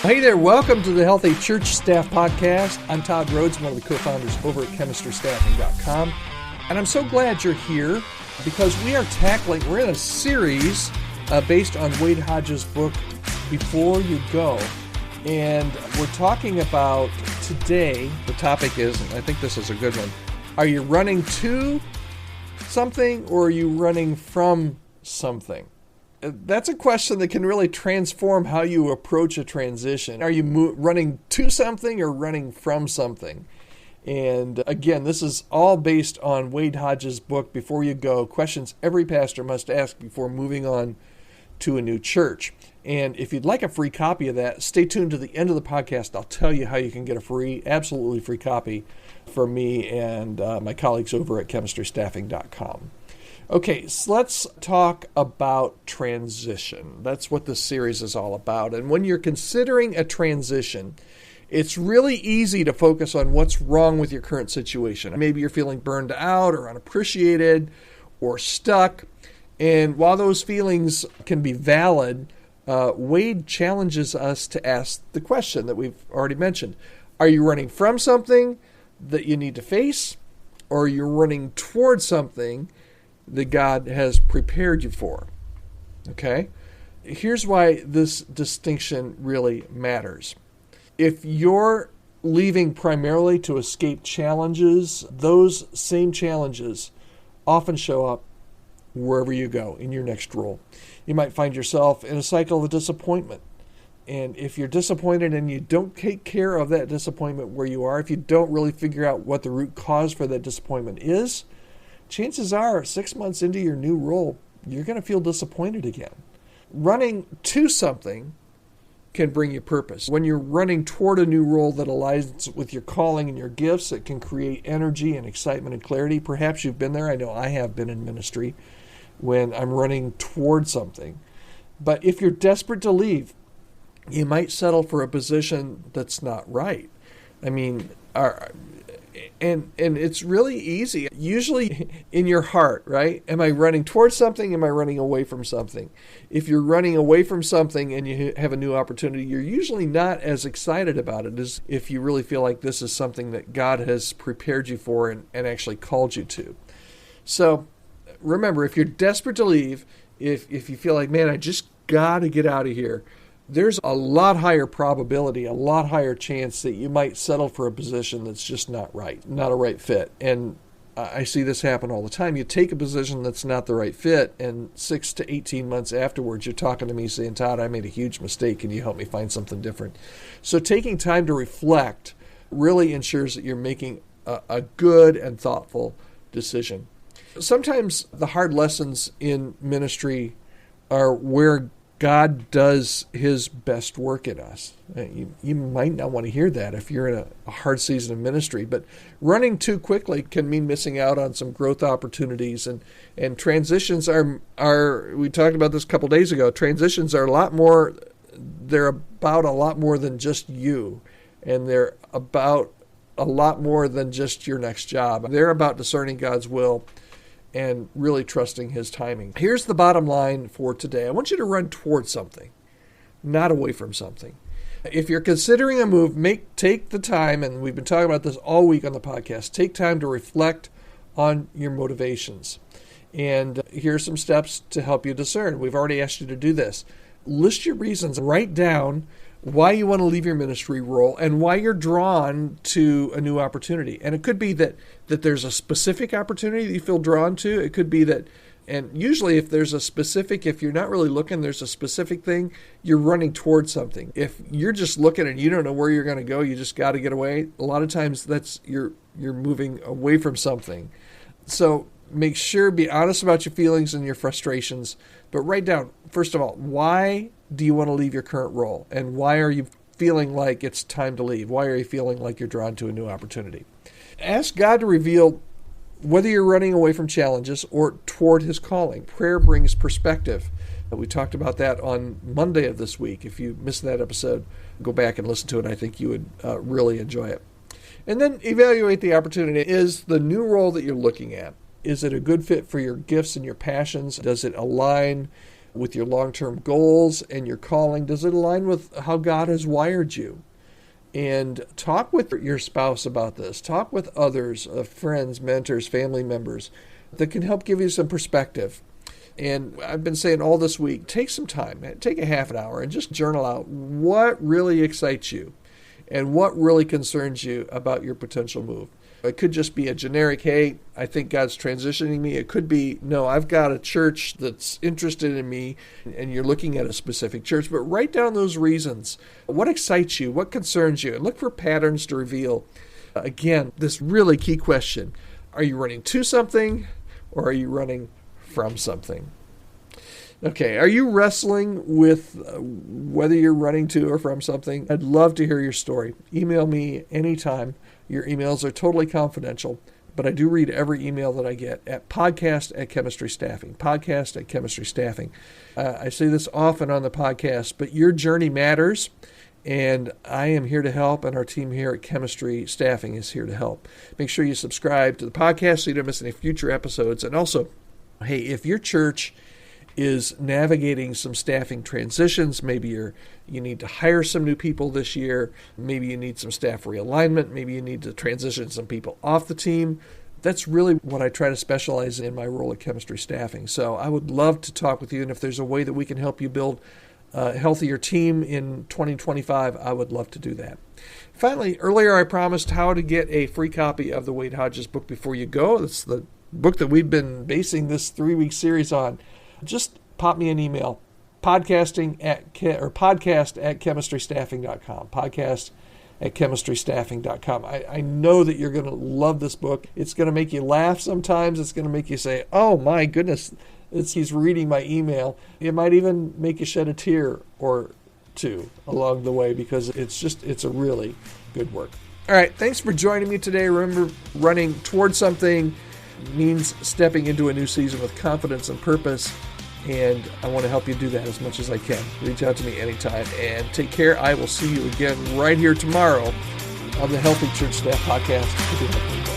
Hey there, welcome to the Healthy Church Staff Podcast. I'm Todd Rhodes, one of the co-founders over at chemistrystaffing.com. And I'm so glad you're here because we're in a series based on Wade Hodge's book, Before You Go. And we're talking about today, the topic is, and I think this is a good one, are you running to something or are you running from something? That's a question that can really transform how you approach a transition. Are you running to something or running from something? And again, this is all based on Wade Hodge's book, Before You Go, questions every pastor must ask before moving on to a new church. And if you'd like a free copy of that, stay tuned to the end of the podcast. I'll tell you how you can get a absolutely free copy from me and my colleagues over at chemistrystaffing.com. Okay, so let's talk about transition. That's what this series is all about. And when you're considering a transition, it's really easy to focus on what's wrong with your current situation. Maybe you're feeling burned out or unappreciated or stuck. And while those feelings can be valid, Wade challenges us to ask the question that we've already mentioned. Are you running from something that you need to face, or are you running towards something that God has prepared you for? Okay? Here's why this distinction really matters. If you're leaving primarily to escape challenges, those same challenges often show up wherever you go in your next role. You might find yourself in a cycle of disappointment. And if you're disappointed and you don't take care of that disappointment where you are, if you don't really figure out what the root cause for that disappointment is, chances are 6 months into your new role, you're going to feel disappointed again. Running to something can bring you purpose. When you're running toward a new role that aligns with your calling and your gifts, it can create energy and excitement and clarity. Perhaps you've been there. I know I have been in ministry when I'm running toward something. But if you're desperate to leave, you might settle for a position that's not right. I mean, and it's really easy. Usually in your heart, right? Am I running towards something? Am I running away from something? If you're running away from something and you have a new opportunity, you're usually not as excited about it as if you really feel like this is something that God has prepared you for and actually called you to. So remember, if you're desperate to leave, if you feel like, man, I just got to get out of here, there's a lot higher probability, a lot higher chance that you might settle for a position that's just not right, not a right fit. And I see this happen all the time. You take a position that's not the right fit, and 6 to 18 months afterwards, you're talking to me saying, Todd, I made a huge mistake. Can you help me find something different? So taking time to reflect really ensures that you're making a good and thoughtful decision. Sometimes the hard lessons in ministry are where God does his best work in us. You might not want to hear that if you're in a hard season of ministry, but running too quickly can mean missing out on some growth opportunities. And transitions are we talked about this a couple days ago, transitions are they're about a lot more than just you. And they're about a lot more than just your next job. They're about discerning God's will and really trusting his timing. Here's the bottom line for today. I want you to run towards something, not away from something. If you're considering a move, take the time, and we've been talking about this all week on the podcast, take time to reflect on your motivations. And here's some steps to help you discern. We've already asked you to do this. List your reasons. Write down why you want to leave your ministry role and why you're drawn to a new opportunity. And it could be that there's a specific opportunity that you feel drawn to. It could be that, and usually if you're not really looking, there's a specific thing, you're running towards something. If you're just looking and you don't know where you're going to go, you just got to get away. A lot of times that's you're moving away from something. So make sure, be honest about your feelings and your frustrations, but write down, first of all, why do you want to leave your current role? And why are you feeling like it's time to leave? Why are you feeling like you're drawn to a new opportunity? Ask God to reveal whether you're running away from challenges or toward his calling. Prayer brings perspective. We talked about that on Monday of this week. If you missed that episode, go back and listen to it. I think you would really enjoy it. And then evaluate the opportunity. Is the new role that you're looking at, is it a good fit for your gifts and your passions? Does it align with your long-term goals and your calling? Does it align with how God has wired you? And talk with your spouse about this. Talk with others, friends, mentors, family members that can help give you some perspective. And I've been saying all this week, take some time, take a half an hour and just journal out what really excites you and what really concerns you about your potential move. It could just be a generic, hey, I think God's transitioning me. It could be, no, I've got a church that's interested in me, and you're looking at a specific church. But write down those reasons. What excites you? What concerns you? And look for patterns to reveal. Again, this really key question. Are you running to something, or are you running from something? Okay, are you wrestling with whether you're running to or from something? I'd love to hear your story. Email me anytime. Your emails are totally confidential, but I do read every email that I get at podcast@chemistrystaffing, podcast@chemistrystaffing. I say this often on the podcast, but your journey matters, and I am here to help, and our team here at Chemistry Staffing is here to help. Make sure you subscribe to the podcast so you don't miss any future episodes. And also, hey, if your church is navigating some staffing transitions, maybe you need to hire some new people this year, maybe you need some staff realignment, maybe you need to transition some people off the team. That's really what I try to specialize in my role at Chemistry Staffing. So I would love to talk with you, and if there's a way that we can help you build a healthier team in 2025, I would love to do that. Finally, earlier I promised how to get a free copy of the Wade Hodges book before you go. It's the book that we've been basing this 3-week series on. Just pop me an email, podcast at chemistrystaffing.com, podcast@chemistrystaffing.com. I know that you're going to love this book. It's going to make you laugh sometimes. It's going to make you say, oh my goodness, he's reading my email. It might even make you shed a tear or two along the way, because it's a really good work. All right, thanks for joining me today. Remember, running towards something means stepping into a new season with confidence and purpose, and I want to help you do that as much as I can. Reach out to me anytime, and take care. I will see you again right here tomorrow on the Healthy Church Staff Podcast.